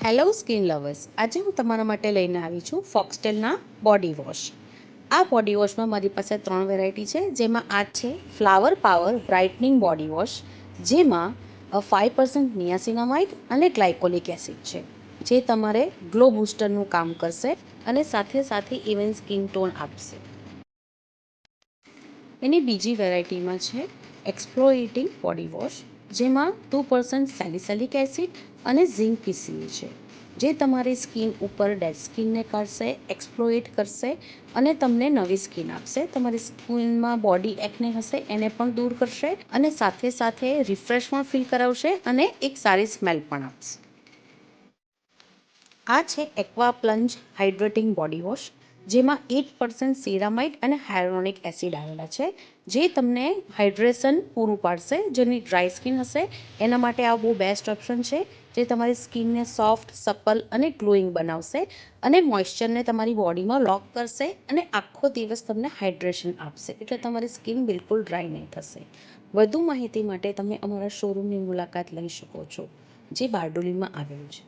Hello skin lovers, આજે હું તમારા માટે લઈને આવી છું ફોક્સટેલના બોડી વોશ. આ બોડી વોશમાં મારી પાસે 3 વેરાયટી છે, જેમાં આ છે ફ્લાવર પાવર બ્રાઇટનિંગ બોડી વોશ, જેમાં 5% નિયાસિનામાઇડ અને ગ્લાયકોલિક એસિડ છે, જે તમારે ગ્લો બૂસ્ટરનું કામ કરશે અને સાથે સાથે ઇવન સ્કિન ટોન આપશે. એની બીજી વેરાયટીમાં છે એક્સપ્લોએટિંગ બોડી વોશ, જેમાં 2% સેલિસિલિક એસિડ અને ઝિંક પીસીએ છે, જે તમારી સ્કિન ઉપર ડેડ સ્કિનને કાઢશે, એક્સપ્લોએટ કરશે અને તમને નવી સ્કિન આપશે. તમારી સ્કિનમાં બોડી એકને હશે એને પણ દૂર કરશે અને સાથે સાથે રિફ્રેશ પણ ફીલ કરાવશે અને એક સારી સ્મેલ પણ આપશે. આ છે એક્વા પ્લન્જ હાઇડ્રેટિંગ બોડી વોશ, જેમાં 8% સેરામાઇડ અને હાયલોનિક એસિડ આવેલા છે, જે તમને હાઇડ્રેશન પૂરું પાડશે. જેની ડ્રાય સ્કિન હશે એના માટે આ બહુ બેસ્ટ ઓપ્શન છે, જે તમારી સ્કિનને સોફ્ટ, સપલ અને ગ્લોઈંગ બનાવશે અને મોઇશ્ચરને તમારી બોડીમાં લોક કરશે અને આખો દિવસ તમને હાઇડ્રેશન આપશે, એટલે તમારી સ્કિન બિલકુલ ડ્રાય નહીં થશે. વધુ માહિતી માટે તમે અમારા શોરૂમની મુલાકાત લઈ શકો છો, જે બારડોલીમાં આવેલું છે.